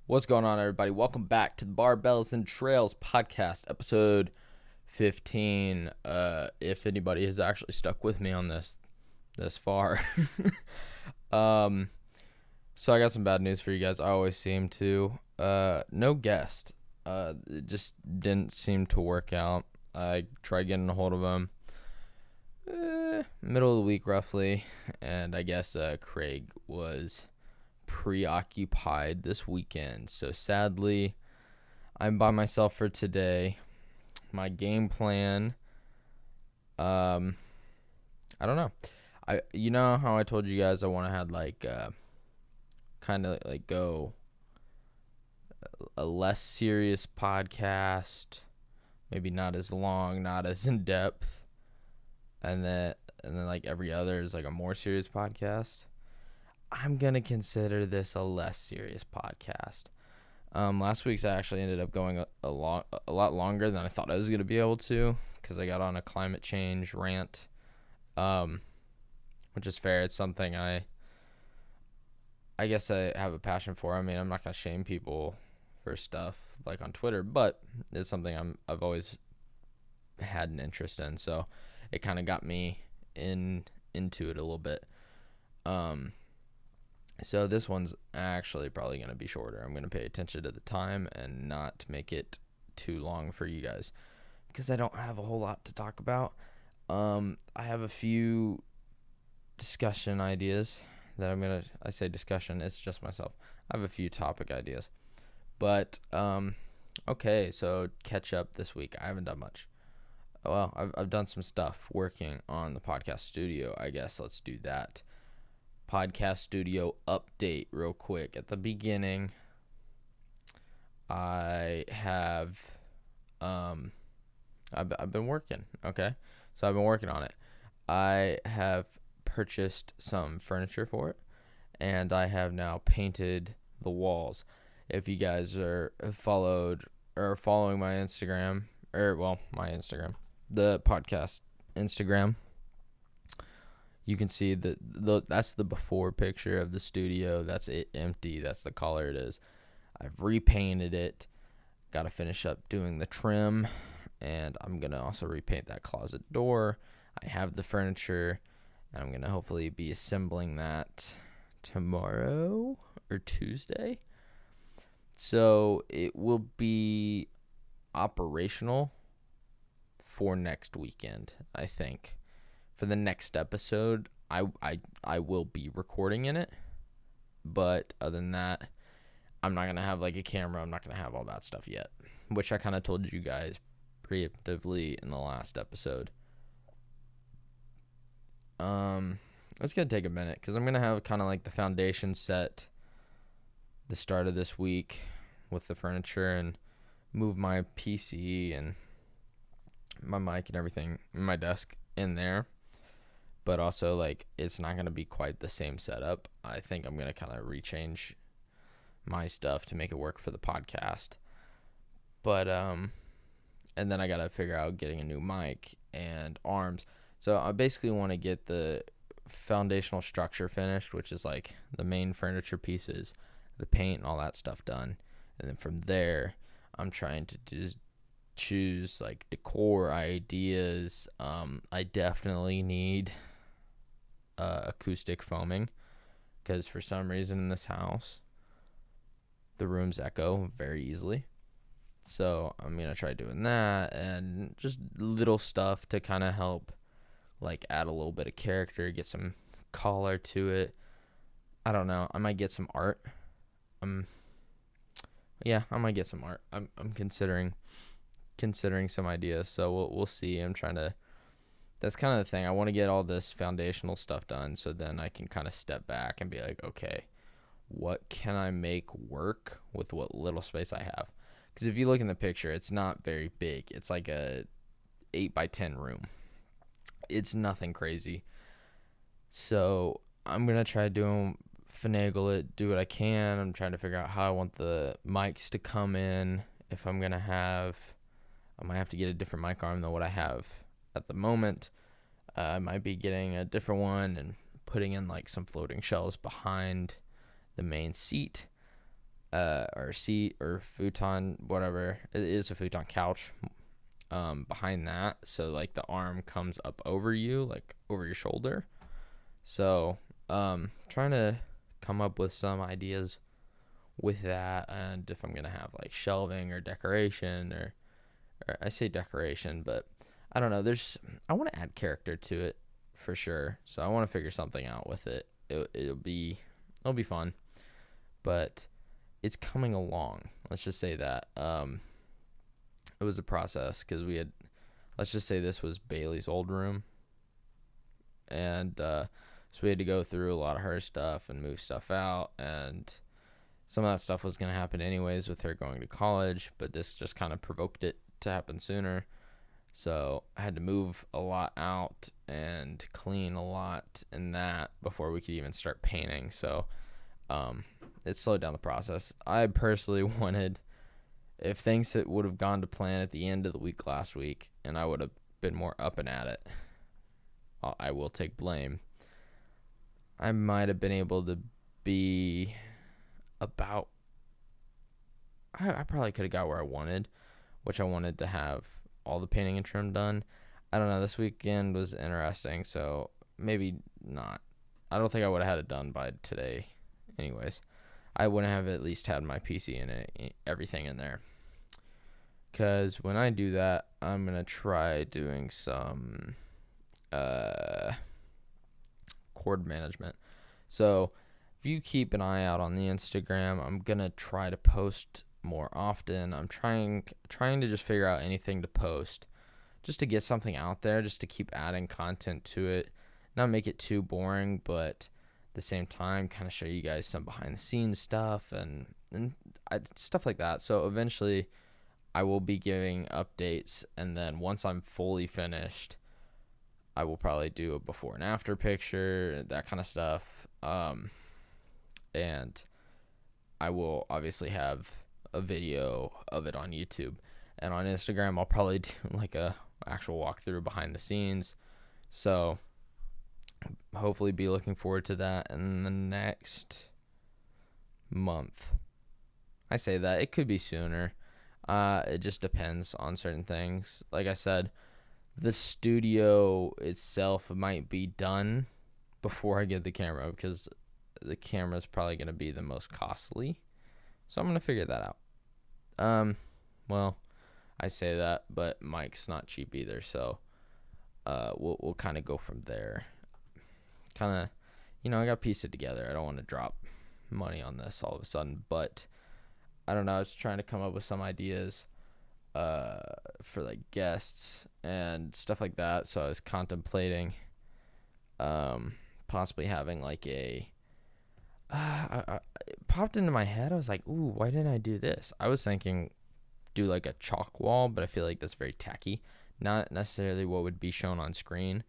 What's going on, everybody? Welcome back to the Barbells and Trails podcast, episode 15. If anybody has actually stuck with me on this far. So I got some bad news for you guys. I always seem to. No guest. It just didn't seem to work out. I tried getting a hold of him middle of the week, roughly, and I guess Craig was preoccupied this weekend. So sadly, I'm by myself for today. My game plan, I don't know. You know how I told you guys I want to have kind of like go a less serious podcast, maybe not as long, not as in depth, and then like every other is like a more serious podcast. I'm going to consider this a less serious podcast. Last week's I actually ended up going a lot longer than I thought I was going to be able to because I got on a climate change rant, which is fair. It's something I guess I have a passion for. I mean, I'm not going to shame people for stuff like on Twitter, but it's something I've always had an interest in. So it kind of got me into it a little bit. So this one's actually probably going to be shorter. I'm going to pay attention to the time and not make it too long for you guys because I don't have a whole lot to talk about. I have a few discussion ideas that I say discussion, it's just myself. I have a few topic ideas. But, okay, so catch up this week. I haven't done much. Well, I've done some stuff working on the podcast studio, I guess. Let's do that. Podcast studio update real quick. At the beginning, I have I've been working, okay? So I've been working on it. I have purchased some furniture for it, and I have now painted the walls. If you guys are following my Instagram, the podcast Instagram, you can see that's the before picture of the studio. That's it empty. That's the color it is. I've repainted it. Got to finish up doing the trim, and I'm going to also repaint that closet door. I have the furniture, and I'm going to hopefully be assembling that tomorrow or Tuesday. So it will be operational for next weekend, I think. For the next episode, I will be recording in it. But other than that, I'm not going to have like a camera. I'm not going to have all that stuff yet, which I kind of told you guys preemptively in the last episode. It's going to take a minute because I'm going to have kind of like the foundation set the start of this week with the furniture and move my PC and my mic and everything, my desk in there. But also, like, it's not going to be quite the same setup. I think I'm going to kind of rechange my stuff to make it work for the podcast. But, and then I got to figure out getting a new mic and arms. So I basically want to get the foundational structure finished, which is like the main furniture pieces, the paint and all that stuff done. And then from there, I'm trying to just choose like decor ideas. I definitely need acoustic foaming because for some reason in this house the rooms echo very easily, so I'm gonna try doing that and just little stuff to kind of help like add a little bit of character, get some color to it. I don't know, I might get some art. I might get some art. I'm considering some ideas, so we'll see. That's kind of the thing. I want to get all this foundational stuff done so then I can kind of step back and be like, okay, what can I make work with what little space I have? Because if you look in the picture, it's not very big. It's like a 8x10 room. It's nothing crazy. So I'm going to try to finagle it, do what I can. I'm trying to figure out how I want the mics to come in. If I'm going to I might have to get a different mic arm than what I have at the moment. I might be getting a different one and putting in like some floating shelves behind the main seat. or seat or futon, whatever. It is a futon couch. Behind that, so like the arm comes up over you, like over your shoulder. So, trying to come up with some ideas with that, and if I'm gonna have like shelving or decoration, or I say decoration, but I don't know. I want to add character to it for sure. So I want to figure something out with it. It'll be fun, but it's coming along. Let's just say that. It was a process because let's just say this was Bailey's old room, and so we had to go through a lot of her stuff and move stuff out, and some of that stuff was going to happen anyways with her going to college, but this just kind of provoked it to happen sooner. So I had to move a lot out and clean a lot in that before we could even start painting. So it slowed down the process. I personally wanted, if things that would have gone to plan at the end of the week last week and I would have been more up and at it, I will take blame. I might have been able to be about, I probably could have got where I wanted, which I wanted to have all the painting and trim done. I don't know. This weekend was interesting, so maybe not. I don't think I would have had it done by today anyways. I wouldn't have at least had my PC in it, everything in there. Because when I do that, I'm going to try doing some cord management. So if you keep an eye out on the Instagram, I'm going to try to post more often. I'm trying to just figure out anything to post just to get something out there, just to keep adding content to it. Not make it too boring, but at the same time kind of show you guys some behind the scenes stuff and stuff like that. So eventually I will be giving updates, and then once I'm fully finished, I will probably do a before and after picture, that kind of stuff. And I will obviously have a video of it on YouTube, and on Instagram I'll probably do like a actual walkthrough behind the scenes. So hopefully be looking forward to that in the next month. I say that it could be sooner. It just depends on certain things. Like I said, the studio itself might be done before I get the camera, because the camera is probably going to be the most costly. So I'm going to figure that out. Well, I say that, but Mike's not cheap either. So, we'll kind of go from there. Kind of, I got to piece it together. I don't want to drop money on this all of a sudden, but I don't know. I was trying to come up with some ideas, for like guests and stuff like that. So I was contemplating, possibly having like it popped into my head. I was like, ooh, why didn't I do this? I was thinking do like a chalk wall, but I feel like that's very tacky. Not necessarily what would be shown on screen,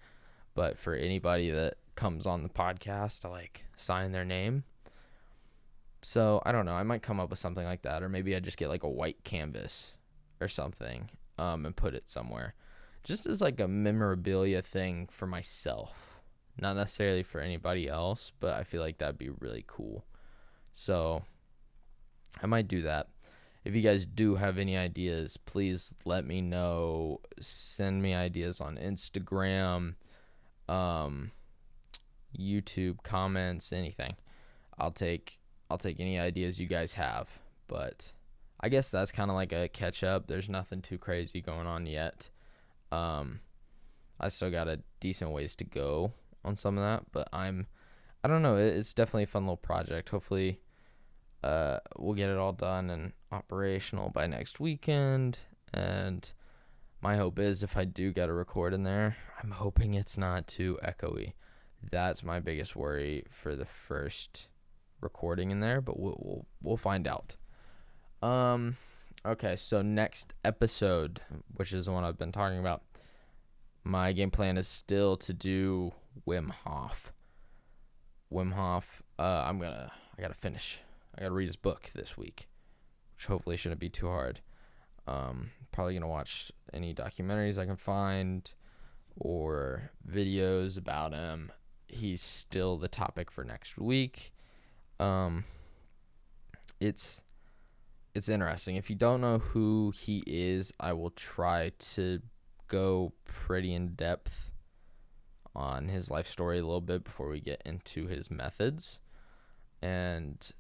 but for anybody that comes on the podcast to like sign their name. So I don't know. I might come up with something like that, or maybe I just get like a white canvas or something, and put it somewhere, just as like a memorabilia thing for myself. Not necessarily for anybody else, but I feel like that'd be really cool. So I might do that. If you guys do have any ideas, please let me know. Send me ideas on Instagram, YouTube, comments, anything. I'll take any ideas you guys have. But I guess that's kind of like a catch up. There's nothing too crazy going on yet. I still got a decent ways to go on some of that, but I don't know. It's definitely a fun little project. Hopefully, we'll get it all done and operational by next weekend. And my hope is, if I do get a record in there, I'm hoping it's not too echoey. That's my biggest worry for the first recording in there, but we'll find out. Okay, so next episode, which is the one I've been talking about, my game plan is still to do Wim Hof. I gotta finish. I gotta read his book this week, which hopefully shouldn't be too hard. Probably gonna watch any documentaries I can find or videos about him. He's still the topic for next week. It's it's interesting. If you don't know who he is, I will try to go pretty in depth on his life story a little bit before we get into his methods and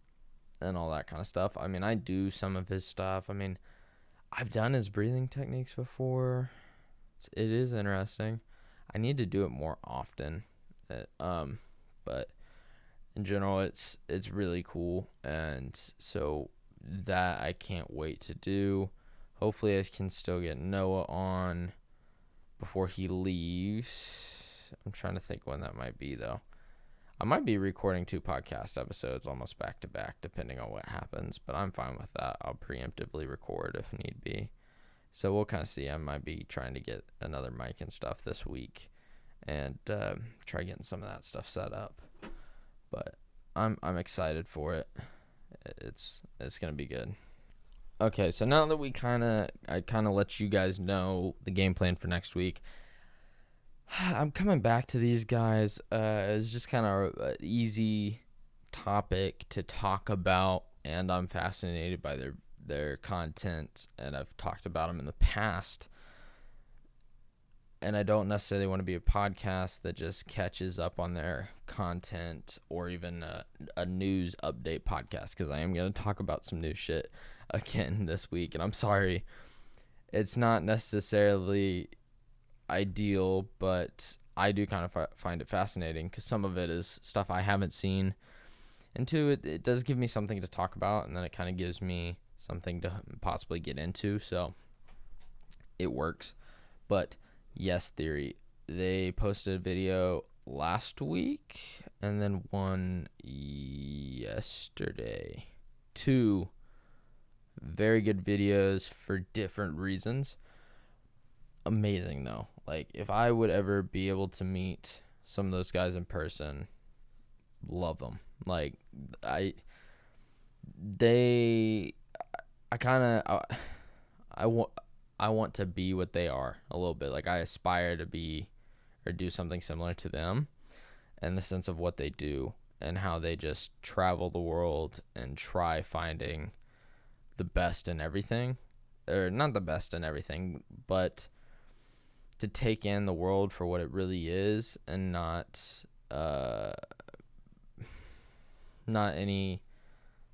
all that kind of stuff. I mean, I do some of his stuff. I mean, I've done his breathing techniques before. It is interesting. I need to do it more often. But in general, it's really cool, and so that I can't wait to do. Hopefully, I can still get Noah on before he leaves. I'm trying to think when that might be, though. I might be recording 2 podcast episodes almost back to back, depending on what happens, but I'm fine with that. I'll preemptively record if need be. So we'll kind of see. I might be trying to get another mic and stuff this week and try getting some of that stuff set up. But I'm excited for it. It's going to be good. Okay, so now that I kind of let you guys know the game plan for next week, I'm coming back to these guys. It's just kind of an easy topic to talk about, and I'm fascinated by their content, and I've talked about them in the past. And I don't necessarily want to be a podcast that just catches up on their content or even a news update podcast, because I am going to talk about some new shit again this week. And I'm sorry, it's not necessarily ideal, but I do kind of find it fascinating because some of it is stuff I haven't seen. And 2, it does give me something to talk about, and then it kind of gives me something to possibly get into. So it works. But Yes Theory, they posted a video last week and then one yesterday. 2 very good videos for different reasons. Amazing though. Like, if I would ever be able to meet some of those guys in person, love them. Like, I want to be what they are a little bit. Like, I aspire to be or do something similar to them, and the sense of what they do and how they just travel the world and try finding the best in everything, or not the best in everything, but to take in the world for what it really is, and not any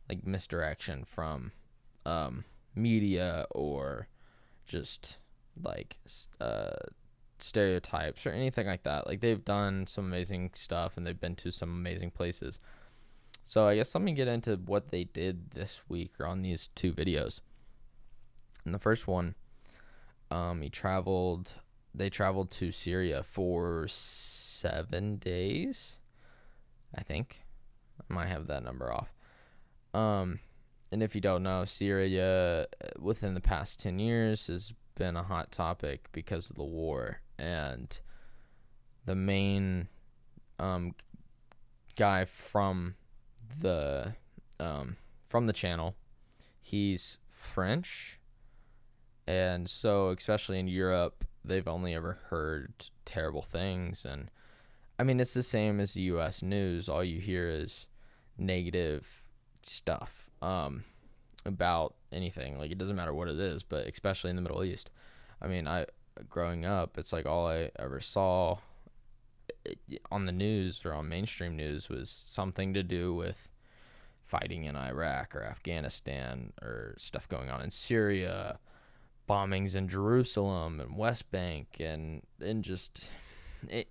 like misdirection from media or just like stereotypes or anything like that. Like, they've done some amazing stuff and they've been to some amazing places. So I guess let me get into what they did this week or on these 2 videos. In the first one, they traveled to Syria for 7 days, I think. I might have that number off. And if you don't know, Syria within the past 10 years has been a hot topic because of the war. And the main guy from the channel, he's French. And so, especially in Europe, they've only ever heard terrible things. And I mean, it's the same as the U.S. news. All you hear is negative stuff about anything. Like, it doesn't matter what it is, but especially in the Middle East. I mean, growing up, it's like all I ever saw on the news or on mainstream news was something to do with fighting in Iraq or Afghanistan, or stuff going on in Syria, bombings in Jerusalem and West Bank, and just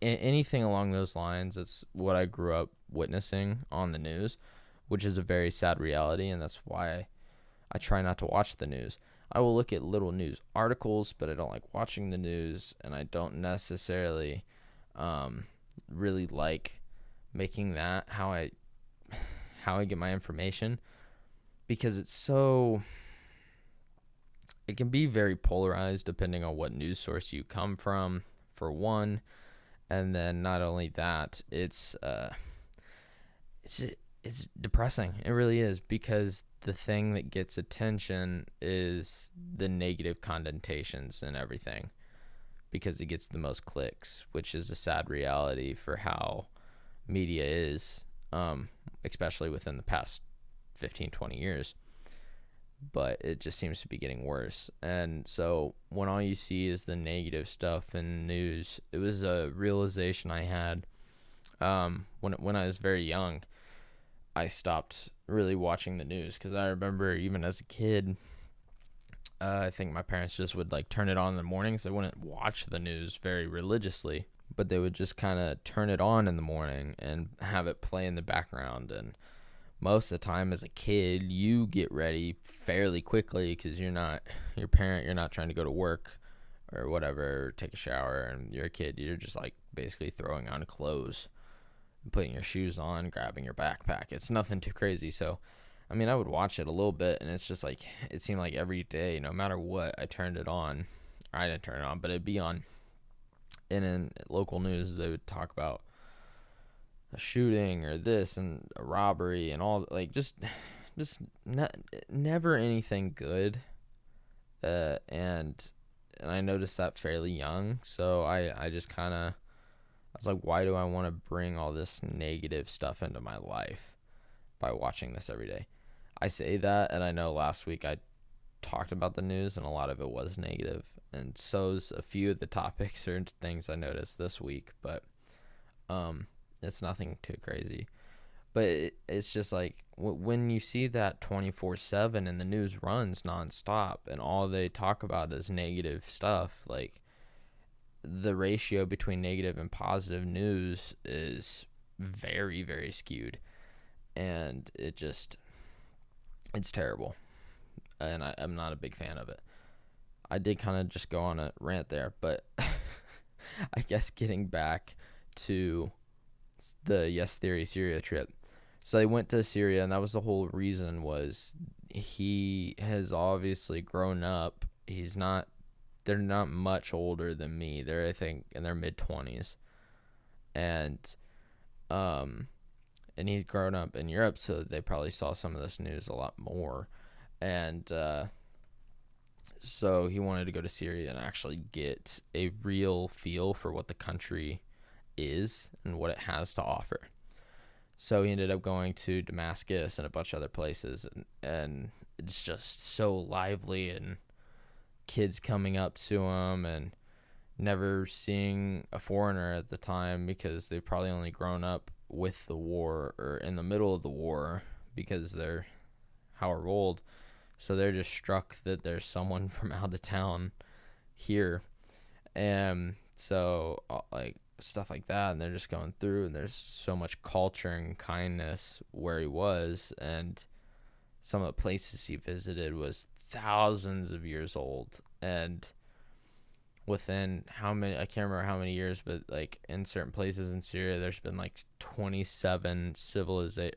anything along those lines. It's what I grew up witnessing on the news, which is a very sad reality, and that's why I try not to watch the news. I will look at little news articles, but I don't like watching the news, and I don't necessarily really like making that how I get my information, because it can be very polarized depending on what news source you come from, for one. And then not only that, it's depressing. It really is, because the thing that gets attention is the negative connotations and everything, because it gets the most clicks, which is a sad reality for how media is, especially within the past 15, 20 years. but it just seems to be getting worse. And so when all you see is the negative stuff in news, it was a realization I had when I was very young. I stopped really watching the news because I remember even as a kid, I think my parents just would like turn it on in the mornings. They wouldn't watch the news very religiously, but they would just kind of turn it on in the morning and have it play in the background. And most of the time as a kid, you get ready fairly quickly because you're not trying to go to work or whatever, or take a shower, and you're a kid. You're just like basically throwing on clothes, putting your shoes on, grabbing your backpack. It's nothing too crazy. So I mean, I would watch it a little bit, and it's just like, it seemed like every day, no matter what, I turned it on. Or I didn't turn it on, but it'd be on. And in local news, they would talk about a shooting or this and a robbery and all, like, just never anything good. And I noticed that fairly young, so I just kind of, I was like, why do I want to bring all this negative stuff into my life by watching this every day? I say that, and I know last week I talked about the news, and a lot of it was negative, and so's a few of the topics or things I noticed this week, but it's nothing too crazy. But it's just like when you see that 24/7 and the news runs nonstop, and all they talk about is negative stuff, like the ratio between negative and positive news is very, very skewed, and it's terrible, and I'm not a big fan of it. I did kind of just go on a rant there, but I guess getting back to the Yes Theory Syria trip. So they went to Syria, and that was the whole reason, was he has obviously grown up. They're not much older than me. They're, I think, in their mid-20s. And he's grown up in Europe, so they probably saw some of this news a lot more. And so he wanted to go to Syria and actually get a real feel for what the country is and what it has to offer. So he ended up going to Damascus and a bunch of other places, and it's just so lively, and kids coming up to him and never seeing a foreigner at the time because they've probably only grown up with the war or in the middle of the war because they're however old. So they're just struck that there's someone from out of town here. And so, like, stuff like that, and they're just going through, and there's so much culture and kindness where he was, and some of the places he visited was thousands of years old, and within how many, I can't remember how many years, but like in certain places in Syria, there's been like 27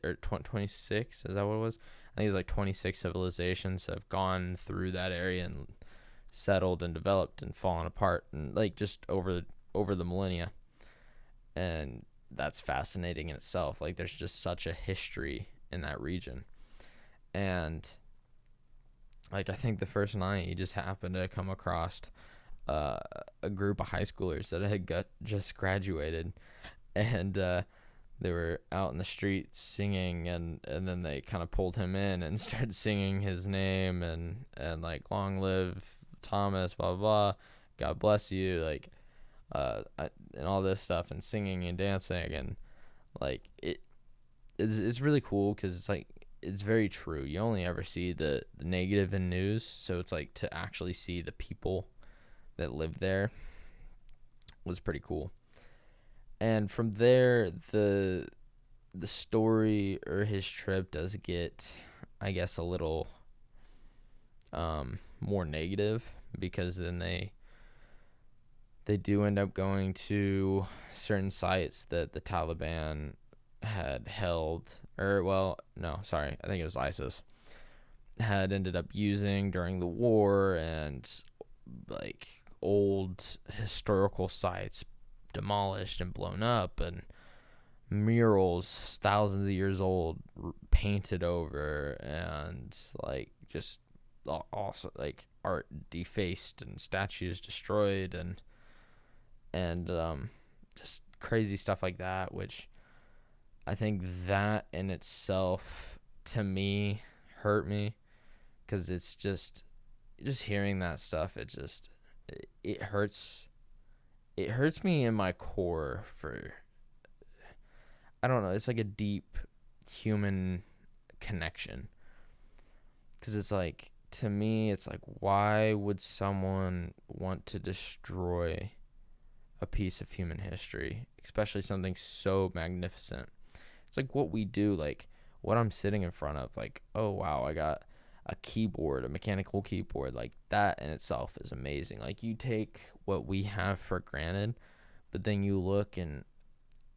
or 26, is that what it was? I think it was like 26 civilizations have gone through that area and settled and developed and fallen apart, and like just over the millennia. And that's fascinating in itself. Like, there's just such a history in that region. And like, I think the first night he just happened to come across a group of high schoolers that had just graduated, and they were out in the streets singing, and then they kind of pulled him in and started singing his name, and like, long live Thomas, blah blah blah, God bless you, like and all this stuff, and singing and dancing, and like it's really cool because it's like, it's very true. You only ever see the negative in news, so it's like to actually see the people that live there was pretty cool. And from there, the story or his trip does get, I guess, a little more negative, because then they do end up going to certain sites that the Taliban had held, or, well, no, sorry, I think it was ISIS, had ended up using during the war, and like old historical sites demolished and blown up, and murals thousands of years old painted over, and like just also like art defaced and statues destroyed, and just crazy stuff like that, which I think that in itself, to me, hurt me, because it's just hearing that stuff, it hurts. It hurts me in my core for, I don't know, it's like a deep human connection. Because it's like, to me, it's like, why would someone want to destroy a piece of human history, especially something so magnificent? It's like what we do, like what I'm sitting in front of, like, oh wow, I got a keyboard, a mechanical keyboard, like that in itself is amazing. Like, you take what we have for granted, but then you look and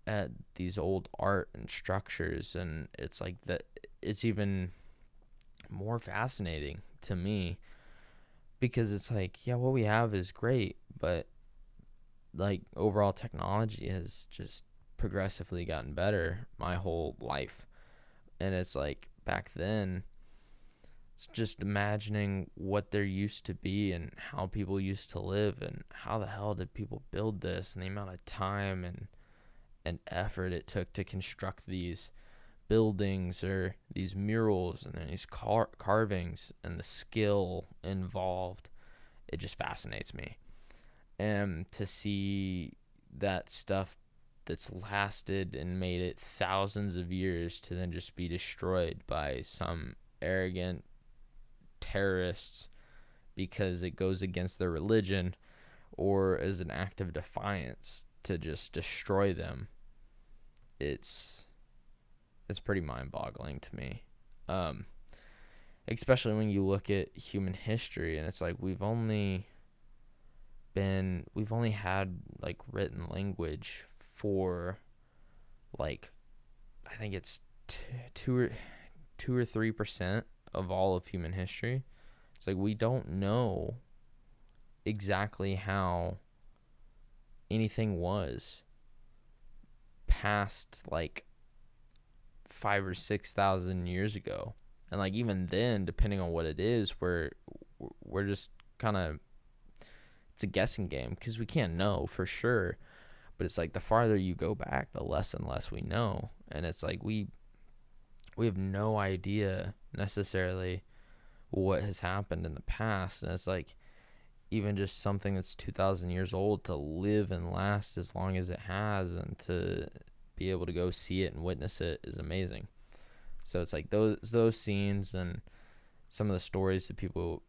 at these old art and structures, and it's like that, it's even more fascinating to me, because it's like, yeah, what we have is great, but like overall technology has just progressively gotten better my whole life. And it's like, back then, it's just imagining what there used to be and how people used to live, and how the hell did people build this, and the amount of time and effort it took to construct these buildings or these murals and then these carvings, and the skill involved. It just fascinates me. And to see that stuff that's lasted and made it thousands of years to then just be destroyed by some arrogant terrorists because it goes against their religion, or as an act of defiance to just destroy them, it's pretty mind-boggling to me. Especially when you look at human history, and it's like, we've only had like written language for, like, I think it's 2 or 3% of all of human history. It's like, we don't know exactly how anything was past like 5 or 6 thousand years ago. And like, even then, depending on what it is, we're just kind of, it's a guessing game, because we can't know for sure. But it's like, the farther you go back, the less and less we know. And it's like, we have no idea necessarily what has happened in the past. And it's like, even just something that's 2,000 years old to live and last as long as it has, and to be able to go see it and witness it, is amazing. So it's like, those scenes and some of the stories that people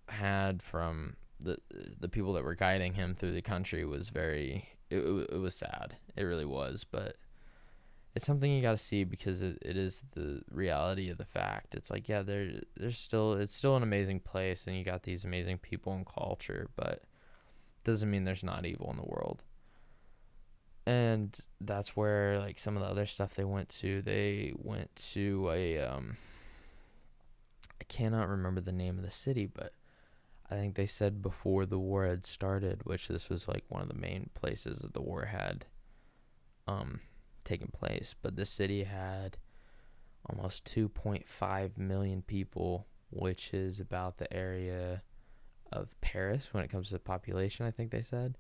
had from the people that were guiding him through the country was it was sad. It really was. But it's something you got to see, because it is the reality of the fact. It's like, yeah, it's still an amazing place, and you got these amazing people and culture, but doesn't mean there's not evil in the world. And that's where, like, some of the other stuff they went to a I cannot remember the name of the city, but I think they said before the war had started, which this was like one of the main places that the war had taken place, but the city had almost 2.5 million people, which is about the area of Paris when it comes to population, I think they said.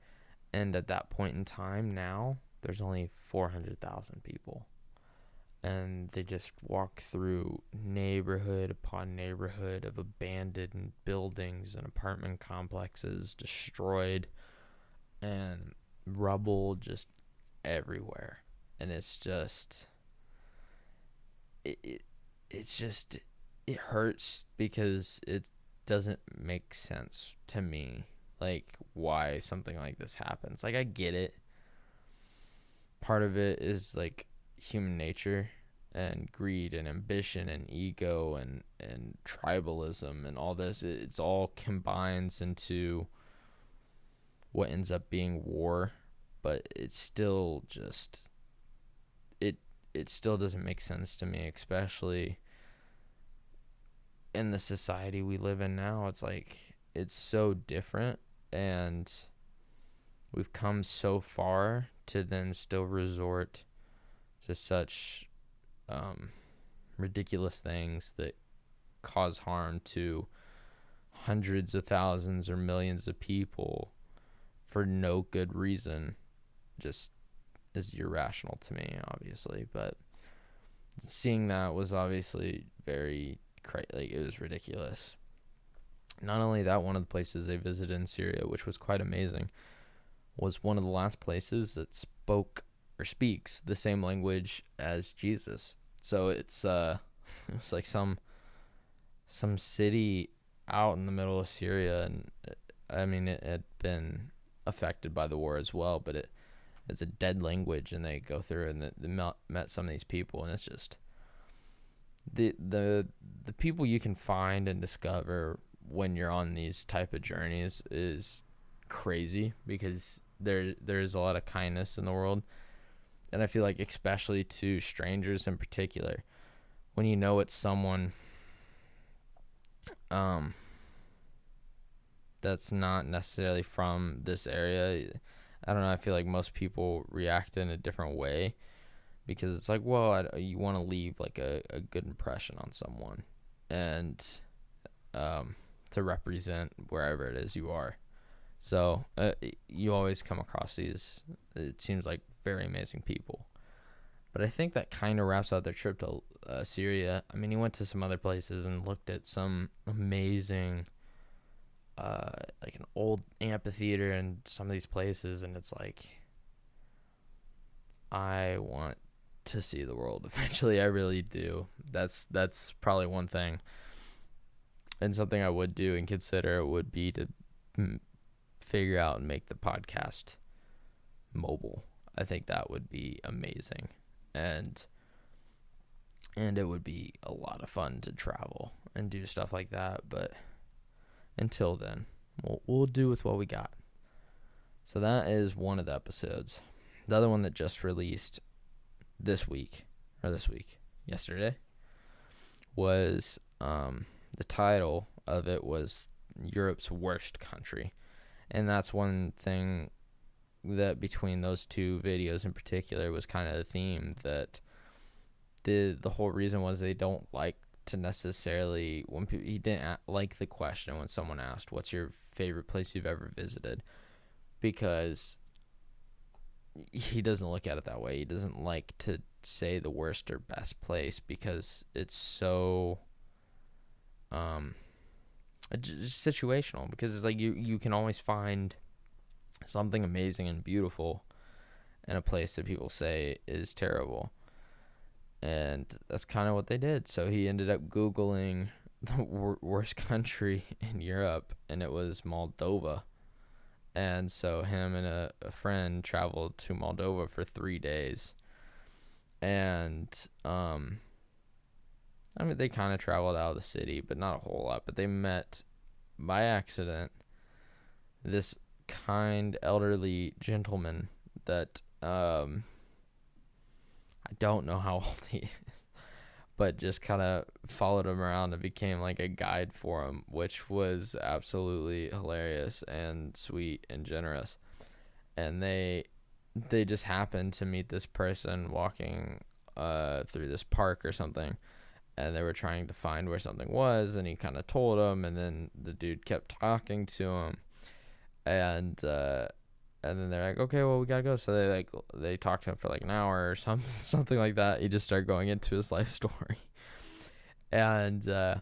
And at that point in time, now there's only 400,000 people. And they just walk through neighborhood upon neighborhood of abandoned buildings and apartment complexes destroyed, and rubble just everywhere. And it's just, it's just, it hurts, because it doesn't make sense to me, like, why something like this happens. Like, I get it. Part of it is like human nature and greed and ambition and ego and tribalism and all this. It's all combines into what ends up being war, but it's still just, it still doesn't make sense to me, especially in the society we live in now. It's like, it's so different, and we've come so far to then still resort to such ridiculous things that cause harm to hundreds of thousands or millions of people for no good reason. Just is irrational to me, obviously. But seeing that was obviously very, like, it was ridiculous. Not only that, one of the places they visited in Syria, which was quite amazing, was one of the last places that spoke or speaks the same language as Jesus. So it's it's like some city out in the middle of Syria, and I mean it had been affected by the war as well, but it's a dead language, and they go through and they met some of these people, and it's just the people you can find and discover when you're on these type of journeys is crazy, because there's a lot of kindness in the world, and I feel like especially to strangers in particular, when you know it's someone that's not necessarily from this area. I don't know, I feel like most people react in a different way, because it's like, well, you want to leave like a good impression on someone, and to represent wherever it is you are. So you always come across these, it seems like, very amazing people. But I think that kind of wraps out their trip to Syria. I mean, he went to some other places and looked at some amazing, like an old amphitheater and some of these places, and it's like, I want to see the world eventually. I really do. That's probably one thing, and something I would do and consider would be to figure out and make the podcast mobile. I think that would be amazing, and it would be a lot of fun to travel and do stuff like that. But until then, we'll do with what we got. So that is one of the episodes. The other one that just released yesterday, was the title of it was Europe's Worst Country. And that's one thing that between those two videos in particular was kind of the theme, that the whole reason was they don't like to necessarily, when people, he didn't like the question when someone asked, what's your favorite place you've ever visited, because he doesn't look at it that way. He doesn't like to say the worst or best place, because it's so situational, because it's like you can always find something amazing and beautiful in a place that people say is terrible. And that's kind of what they did. So he ended up Googling the worst country in Europe, and it was Moldova. And so him and a friend traveled to Moldova for 3 days. And I mean, they kind of traveled out of the city, but not a whole lot. But they met, by accident, this kind, elderly gentleman that I don't know how old he is, but just kind of followed him around and became like a guide for him, which was absolutely hilarious and sweet and generous. And they just happened to meet this person walking through this park or something, and they were trying to find where something was, and he kind of told them, and then the dude kept talking to him, and then they're like, okay, well, we gotta go. So they talked to him for like an hour or something like that. He just started going into his life story, and then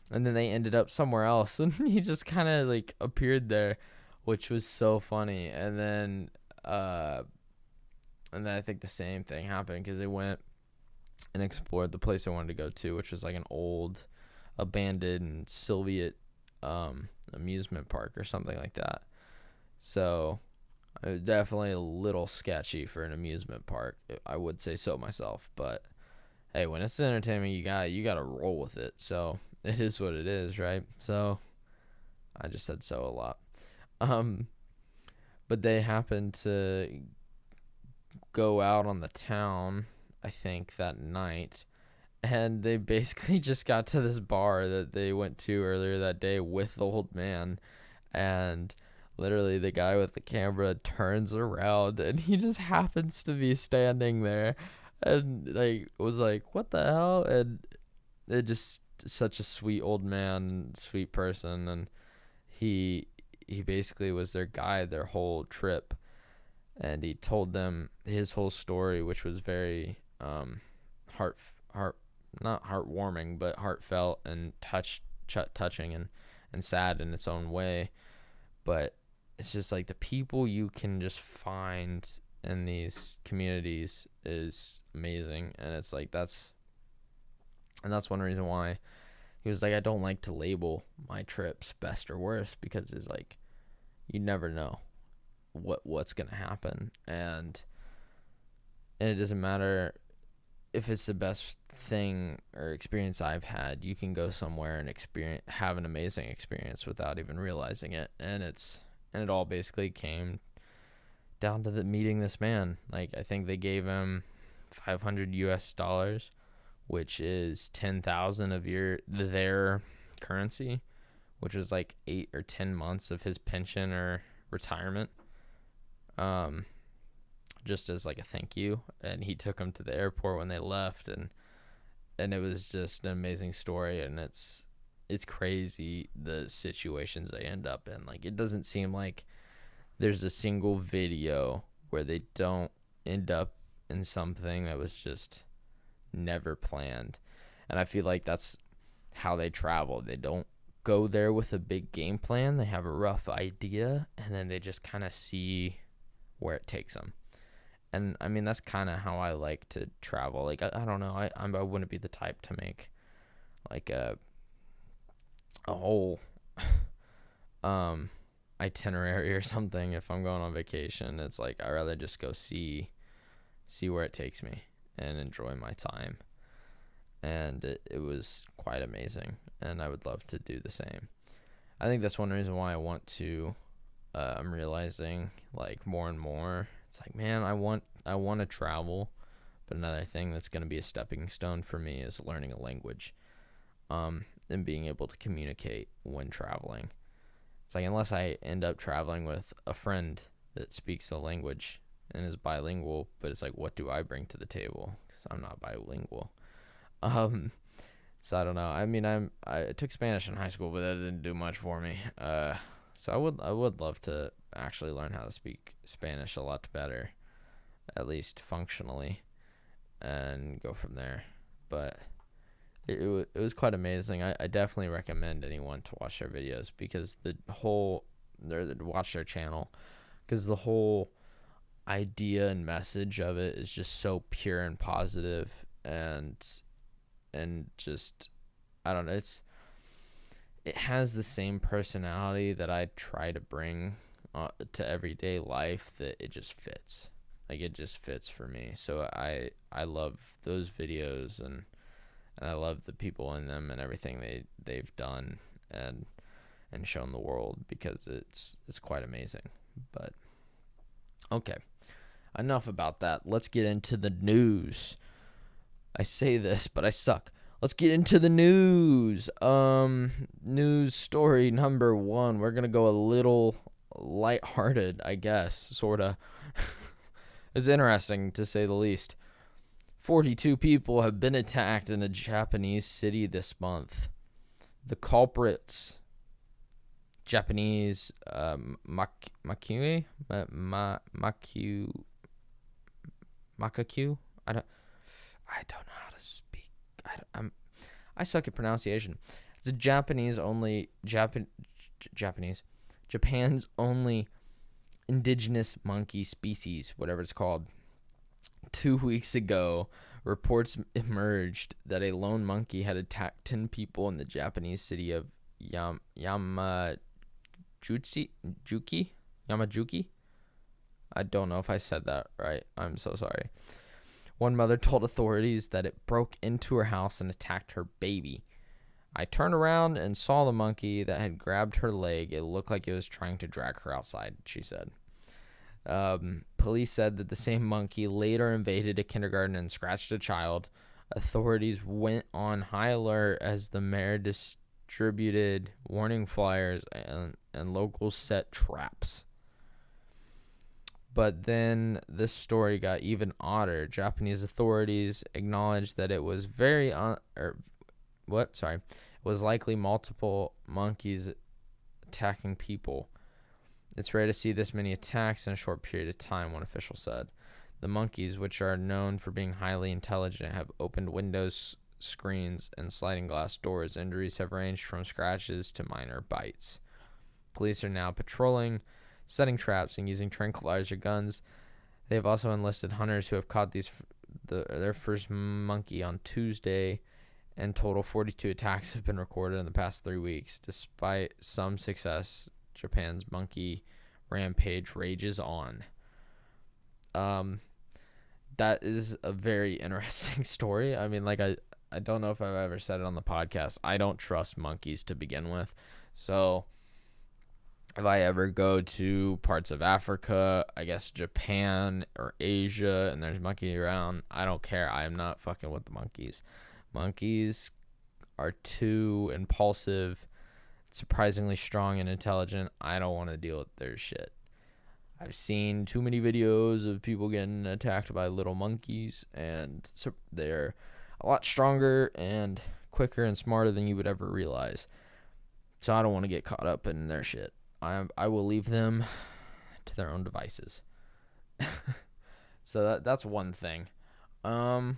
they ended up somewhere else, and he just kind of like appeared there, which was so funny. And then I think the same thing happened, because they went and explored the place I wanted to go to, which was like an old abandoned Soviet amusement park or something like that. So it was definitely a little sketchy for an amusement park, I would say so myself. But hey, when it's entertainment, you got to roll with it. So it is what it is, right? So I just said so a lot. But they happened to go out on the town, I think, that night, and they basically just got to this bar that they went to earlier that day with the old man, and literally the guy with the camera turns around and he just happens to be standing there, and like was like, what the hell? And it just such a sweet old man, sweet person, and he basically was their guide their whole trip, and he told them his whole story, which was very not heartwarming, but heartfelt and touching, and and sad in its own way. But it's just like the people you can just find in these communities is amazing. And it's like that's one reason why he was like, I don't like to label my trips best or worst, because it's like you never know what's gonna happen, and it doesn't matter if it's the best thing or experience I've had. You can go somewhere and have an amazing experience without even realizing it. And it all basically came down to meeting this man. Like, I think they gave him $500, which is 10,000 of their currency, which was like 8 or 10 months of his pension or retirement. Just as like a thank you. And he took them to the airport when they left, and it was just an amazing story. And it's crazy the situations they end up in. Like, it doesn't seem like there's a single video where they don't end up in something that was just never planned. And I feel like that's how they travel. They don't go there with a big game plan. They have a rough idea, and then they just kind of see where it takes them. And I mean, that's kind of how I like to travel. Like, I don't know. I wouldn't be the type to make like a whole itinerary or something if I'm going on vacation. It's like I'd rather just go see where it takes me and enjoy my time. And it was quite amazing, and I would love to do the same. I think that's one reason why I want to. I'm realizing like more and more. It's like, man, I want to travel, but another thing that's going to be a stepping stone for me is learning a language, and being able to communicate when traveling. It's like, unless I end up traveling with a friend that speaks the language and is bilingual, but it's like, what do I bring to the table? Because I'm not bilingual. So I don't know. I mean, I took Spanish in high school, but that didn't do much for me. So I would love to actually learn how to speak Spanish a lot better, at least functionally, and go from there. But it was quite amazing. I definitely recommend anyone to watch their videos, because watch their channel, because the whole idea and message of it is just so pure and positive, and just, I don't know, it has the same personality that I try to bring to everyday life, that it just fits. Like, it just fits for me. So I love those videos, and I love the people in them and everything they've done and shown the world, because it's quite amazing. But okay, enough about that. Let's get into the news. I say this, but I suck. Let's get into the news. News story number 1. We're going to go a little lighthearted, I guess, sort of. It's interesting, to say the least. 42 people have been attacked in a Japanese city this month. The culprits, Japanese Makaku? I don't know how to speak. I suck at pronunciation. It's a Japan's only indigenous monkey species, whatever it's called. 2 weeks ago, reports emerged that a lone monkey had attacked 10 people in the Japanese city of Yamajuki. I don't know if I said that right. I'm so sorry. One mother told authorities that it broke into her house and attacked her baby. I turned around and saw the monkey that had grabbed her leg. It looked like it was trying to drag her outside, she said. Police said that the same monkey later invaded a kindergarten and scratched a child. Authorities went on high alert as the mayor distributed warning flyers and locals set traps. But then this story got even odder. Japanese authorities acknowledged that it was was likely multiple monkeys attacking people. It's rare to see this many attacks in a short period of time, one official said. The monkeys, which are known for being highly intelligent, have opened windows, screens, and sliding glass doors. Injuries have ranged from scratches to minor bites. Police are now patrolling, setting traps, and using tranquilizer guns. They have also enlisted hunters who have caught their first monkey on Tuesday, and total 42 attacks have been recorded in the past 3 weeks. Despite some success, Japan's monkey rampage rages on. That is a very interesting story. I mean, like, I don't know if I've ever said it on the podcast. I don't trust monkeys to begin with. So if I ever go to parts of Africa, I guess Japan or Asia, and there's monkey around, I don't care. I am not fucking with the monkeys. Monkeys are too impulsive, surprisingly strong and intelligent. I don't want to deal with their shit. I've seen too many videos of people getting attacked by little monkeys, and they're a lot stronger and quicker and smarter than you would ever realize. So I don't want to get caught up in their shit. I will leave them to their own devices. So that's one thing. I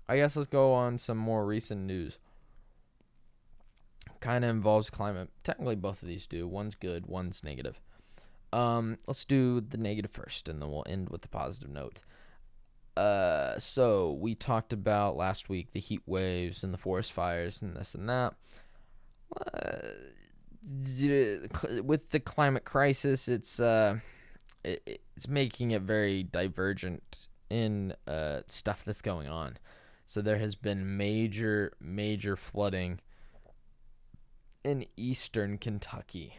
guess let's go on some more recent news. Kind of involves climate. Technically, both of these do. One's good, one's negative. Let's do the negative first, and then we'll end with the positive note. So we talked about last week the heat waves and the forest fires and this and that. With the climate crisis, it's making it very divergent in stuff that's going on. So there has been major flooding in eastern Kentucky.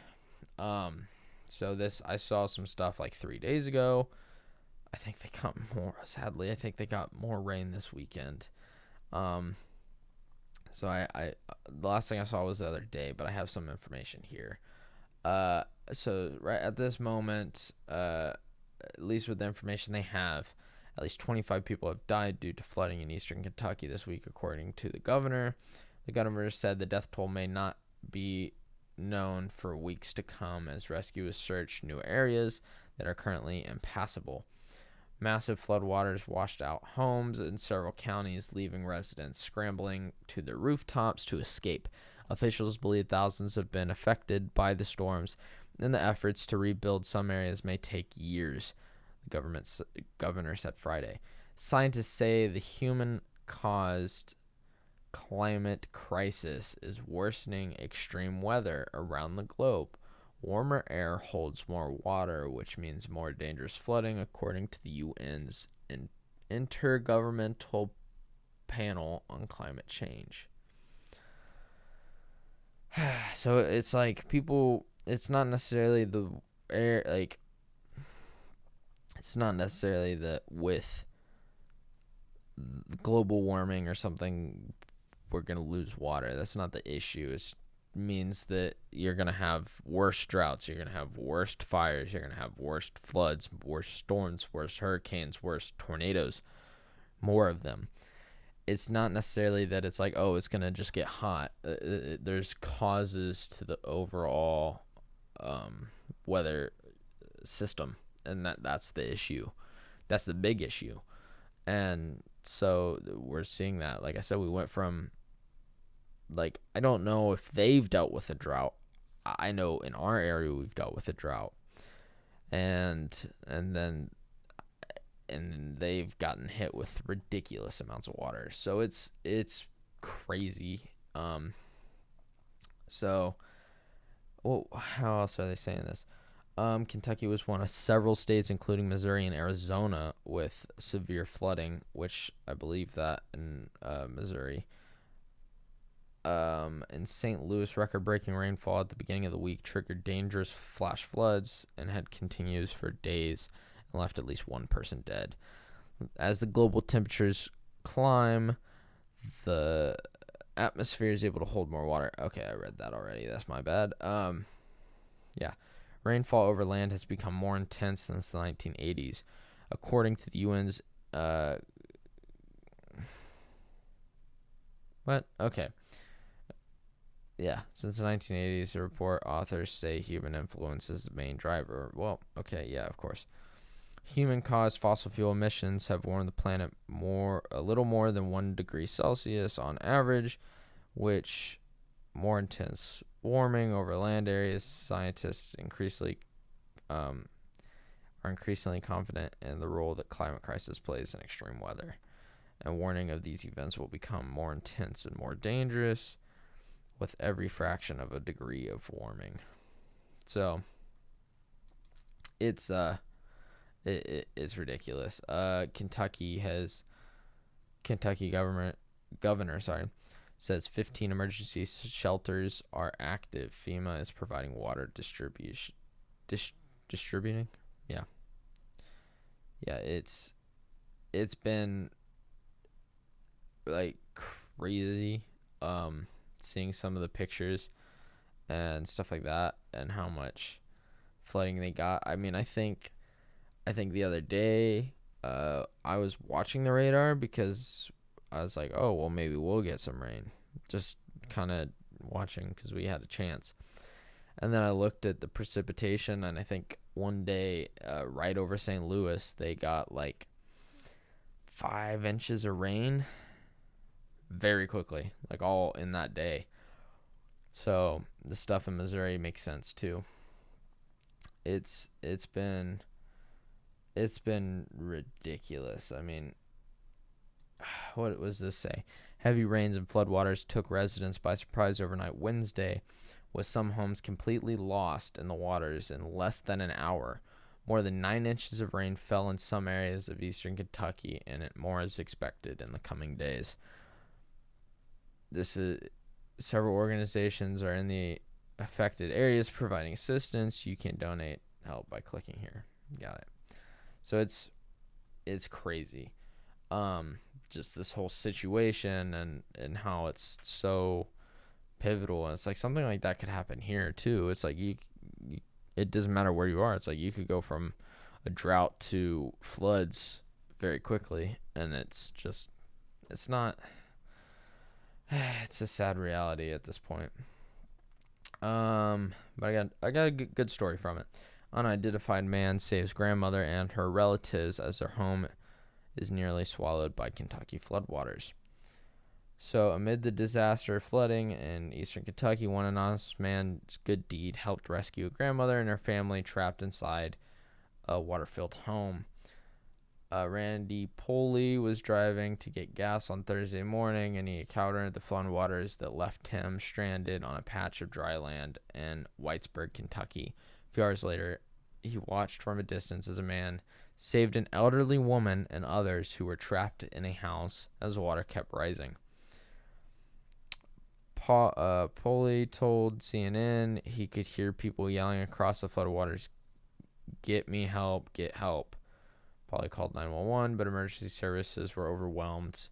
So I saw some stuff like 3 days ago. I think they got more. Sadly, I think they got more rain this weekend. So I the last thing I saw was the other day, but I have some information here. So right at this moment, at least with the information they have, at least 25 people have died due to flooding in eastern Kentucky this week, according to the governor. The governor said the death toll may not be known for weeks to come as rescuers search new areas that are currently impassable. Massive floodwaters washed out homes in several counties, leaving residents scrambling to their rooftops to escape. Officials believe thousands have been affected by the storms, and the efforts to rebuild some areas may take years, the governor said Friday. Scientists say the human-caused climate crisis is worsening extreme weather around the globe. Warmer air holds more water, which means more dangerous flooding, according to the UN's Intergovernmental Panel on Climate Change. So it's like it's not necessarily the air, like, it's not necessarily that with global warming or something we're going to lose water. That's not the issue. It means that you're going to have worse droughts. You're going to have worse fires. You're going to have worse floods, worse storms, worse hurricanes, worse tornadoes, more of them. It's not necessarily that it's like, oh, it's going to just get hot. There's causes to the overall weather system, and that's the issue. That's the big issue. And so we're seeing that. Like I said, we went from, like, I don't know if they've dealt with a drought. I know in our area we've dealt with a drought, and they've gotten hit with ridiculous amounts of water. So it's crazy. So, well, how else are they saying this? Kentucky was one of several states, including Missouri and Arizona, with severe flooding, which I believe that in Missouri. In St. Louis, record-breaking rainfall at the beginning of the week triggered dangerous flash floods and had continues for days and left at least one person dead. As the global temperatures climb, the atmosphere is able to hold more water. Okay, I read that already. That's my bad. Yeah. Rainfall over land has become more intense since the 1980s. According to the UN's... What? Okay. Yeah, since the 1980s, the report authors say human influence is the main driver. Well, okay, yeah, of course. Human-caused fossil fuel emissions have warmed the planet a little more than 1 degree Celsius on average, which more intense warming over land areas. Scientists are increasingly confident in the role that climate crisis plays in extreme weather, and warning of these events will become more intense and more dangerous with every fraction of a degree of warming. So it's ridiculous. Kentucky governor says 15 emergency shelters are active. FEMA is providing water distributing. Yeah, it's been like crazy seeing some of the pictures and stuff like that and how much flooding they got. I mean, I think the other day I was watching the radar because I was like, oh well, maybe we'll get some rain, just kind of watching because we had a chance. And then I looked at the precipitation, and I think one day right over St. Louis they got like 5 inches of rain very quickly, like all in that day. So the stuff in Missouri makes sense too. It's been ridiculous. I mean, what was this say? Heavy rains and floodwaters took residents by surprise overnight Wednesday, with some homes completely lost in the waters in less than an hour. More than 9 inches of rain fell in some areas of eastern Kentucky, and more is expected in the coming days. Several organizations are in the affected areas providing assistance. You can donate help by clicking here. Got it. So it's crazy. Just this whole situation and how it's so pivotal. And it's like something like that could happen here too. It's like it doesn't matter where you are. It's like you could go from a drought to floods very quickly, and it's not. It's a sad reality at this point. But I got a good story from it. Unidentified man saves grandmother and her relatives as their home is nearly swallowed by Kentucky floodwaters. So, amid the disaster of flooding in eastern Kentucky, one anonymous man's good deed helped rescue a grandmother and her family trapped inside a water-filled home. Randy Poley was driving to get gas on Thursday morning, and he encountered the floodwaters that left him stranded on a patch of dry land in Whitesburg, Kentucky. A few hours later, he watched from a distance as a man saved an elderly woman and others who were trapped in a house as the water kept rising. Poley told CNN he could hear people yelling across the floodwaters, "Get me help, get help." Polly called 911, but emergency services were overwhelmed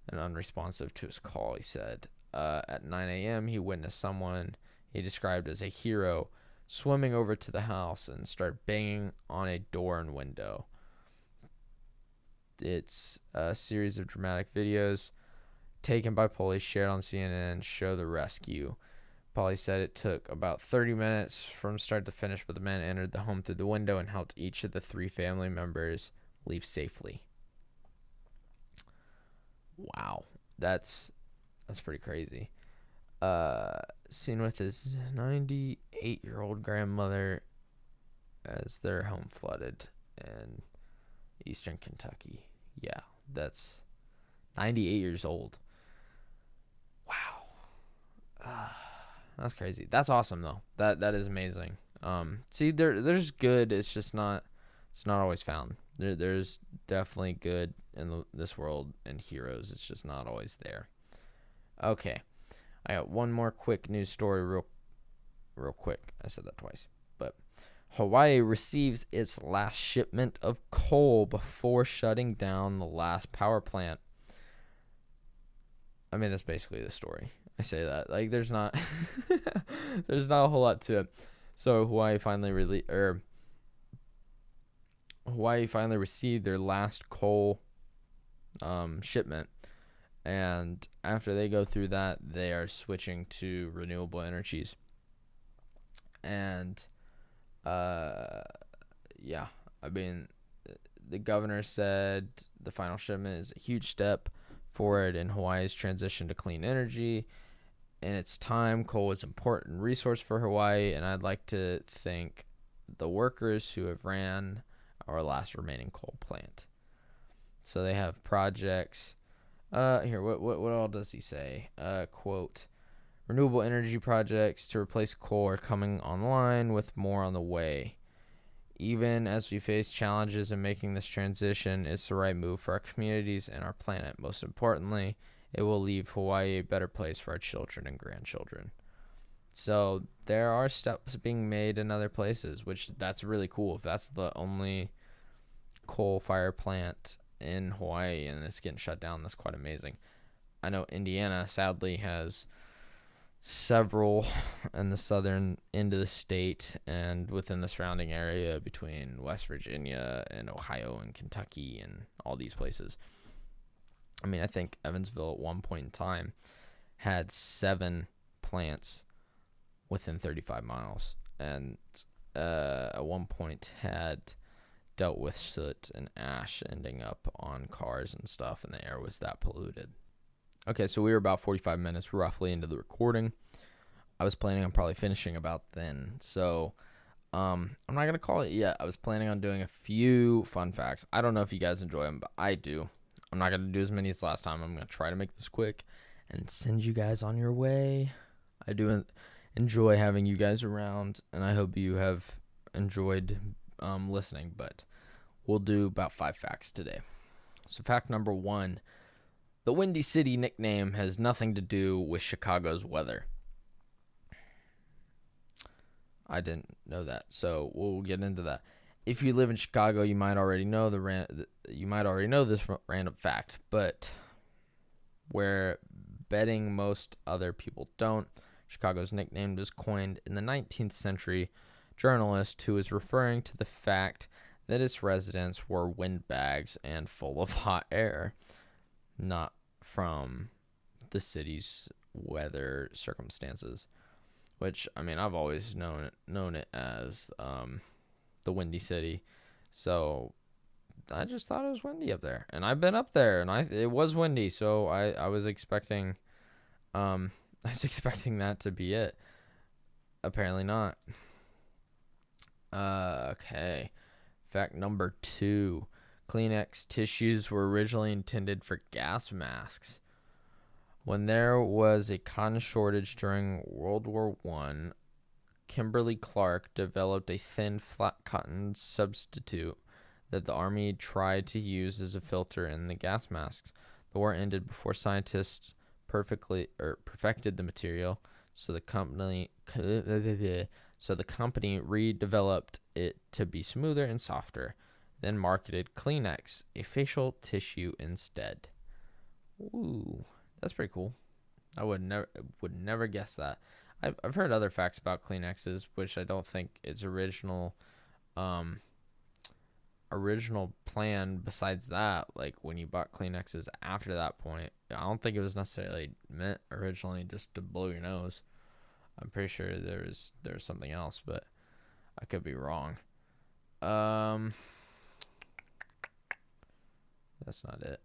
and unresponsive to his call, he said. At 9 a.m., he witnessed someone he described as a hero swimming over to the house and start banging on a door and window. It's a series of dramatic videos taken by police shared on CNN show the rescue. Polly said it took about 30 minutes from start to finish, but the men entered the home through the window and helped each of the 3 family members leave safely. Wow, that's pretty crazy. Seen with his 98-year-old grandmother as their home flooded in eastern Kentucky. Yeah, that's 98 years old. Wow. That's crazy. That's awesome though. That is amazing. See, there's good. It's just not. It's not always found. There's definitely good in this world and heroes. It's just not always there. Okay, I got one more quick news story. Real quick. I said that twice. But Hawaii receives its last shipment of coal before shutting down the last power plant. I mean, that's basically the story. I say that like there's not there's not a whole lot to it. So Hawaii finally received their last coal shipment, and after they go through that, they are switching to renewable energies. And yeah, I mean the governor said the final shipment is a huge step forward in Hawaii's transition to clean energy. In its time, coal was an important resource for Hawaii, and I'd like to thank the workers who have ran our last remaining coal plant. So they have projects. Here, what all does he say? Quote, renewable energy projects to replace coal are coming online, with more on the way. Even as we face challenges in making this transition, it's the right move for our communities and our planet. Most importantly, it will leave Hawaii a better place for our children and grandchildren. So there are steps being made in other places, which that's really cool. If that's the only coal fire plant in Hawaii and it's getting shut down, that's quite amazing. I know Indiana sadly has several in the southern end of the state and within the surrounding area between West Virginia and Ohio and Kentucky and all these places. I mean, I think Evansville at one point in time had 7 plants within 35 miles and at one point had dealt with soot and ash ending up on cars and stuff, and the air was that polluted. Okay, so we were about 45 minutes roughly into the recording. I was planning on probably finishing about then. So I'm not going to call it yet. I was planning on doing a few fun facts. I don't know if you guys enjoy them, but I do. I'm not going to do as many as last time. I'm going to try to make this quick and send you guys on your way. I do enjoy having you guys around, and I hope you have enjoyed listening. But we'll do about 5 facts today. So fact number 1. The Windy City nickname has nothing to do with Chicago's weather. I didn't know that, so we'll get into that. If you live in Chicago, you might already know this random fact, but where betting most other people don't, Chicago's nickname was coined in the 19th century journalist who was referring to the fact that its residents were windbags and full of hot air, not from the city's weather circumstances, which, I mean, I've always known it as the Windy City, so I just thought it was windy up there, and I've been up there, and it was windy, so I was expecting that to be it. Apparently not. Okay, fact number 2. Kleenex tissues were originally intended for gas masks. When there was a cotton shortage during World War I, Kimberly Clark developed a thin, flat cotton substitute that the Army tried to use as a filter in the gas masks. The war ended before scientists perfected the material, so the company redeveloped it to be smoother and softer, then marketed Kleenex, a facial tissue, instead. Ooh, that's pretty cool. I would never guess that. I've heard other facts about Kleenexes, which I don't think its original plan besides that, like when you bought Kleenexes after that point, I don't think it was necessarily meant originally just to blow your nose. I'm pretty sure there's something else, but I could be wrong. That's not it.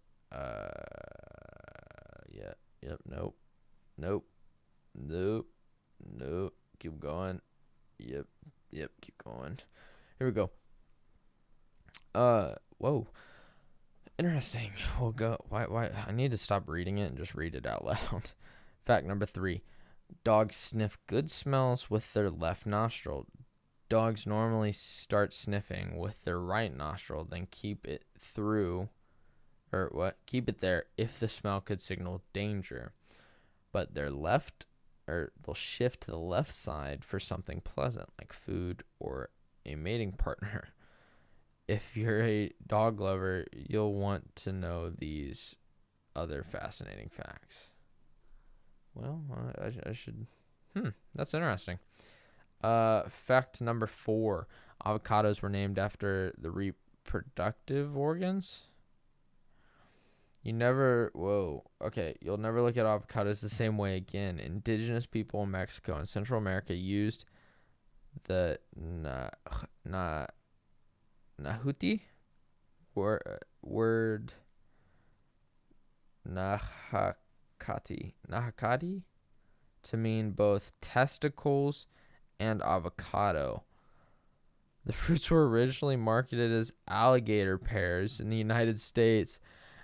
Nope. Keep going. Yep, keep going. Here we go. Whoa. Interesting. We'll go. Why? I need to stop reading it and just read it out loud. Fact number 3. Dogs sniff good smells with their left nostril. Dogs normally start sniffing with their right nostril, then keep it there if the smell could signal danger. But they'll shift to the left side for something pleasant, like food or a mating partner. If you're a dog lover, you'll want to know these other fascinating facts. Well, I should. That's interesting. Fact number 4. Avocados were named after the reproductive organs. You'll never look at avocados the same way again. Indigenous people in Mexico and Central America used the Nahuti word nahakati to mean both testicles and avocado. The fruits were originally marketed as alligator pears in the United States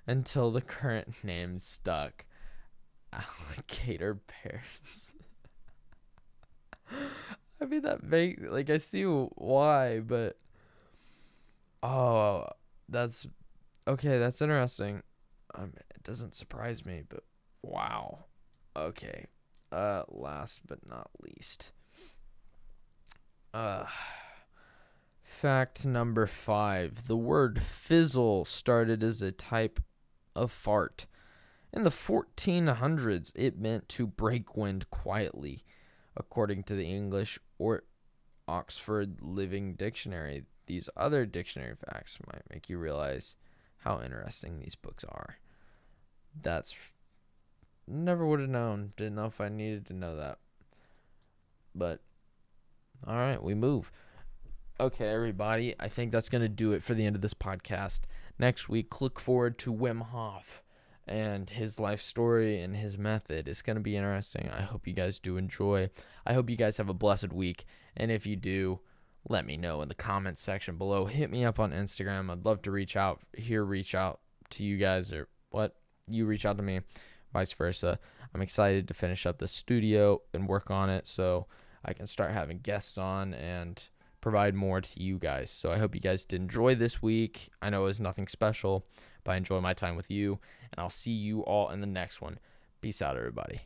until the current name stuck. Alligator pears. I mean, I see why, but oh, that's okay. That's interesting. It doesn't surprise me, but wow. Okay. Last but not least. Fact number 5. The word fizzle started as a type of fart. In the 1400s, it meant to break wind quietly, according to the English or Oxford Living Dictionary. These other dictionary facts might make you realize how interesting these books are. That's never would have known. Didn't know if I needed to know that. But all right, we move. Okay, everybody, I think that's going to do it for the end of this podcast. Next week, look forward to Wim Hof and his life story and his method. It's going to be interesting. I hope you guys do enjoy. I hope you guys have a blessed week. And if you do, let me know in the comments section below. Hit me up on Instagram. I'd love to reach out to you guys, or what, you reach out to me, vice versa. I'm excited to finish up the studio and work on it so I can start having guests on and provide more to you guys. So I hope you guys did enjoy this week. I know it was nothing special, but I enjoy my time with you, and I'll see you all in the next one. Peace out, everybody.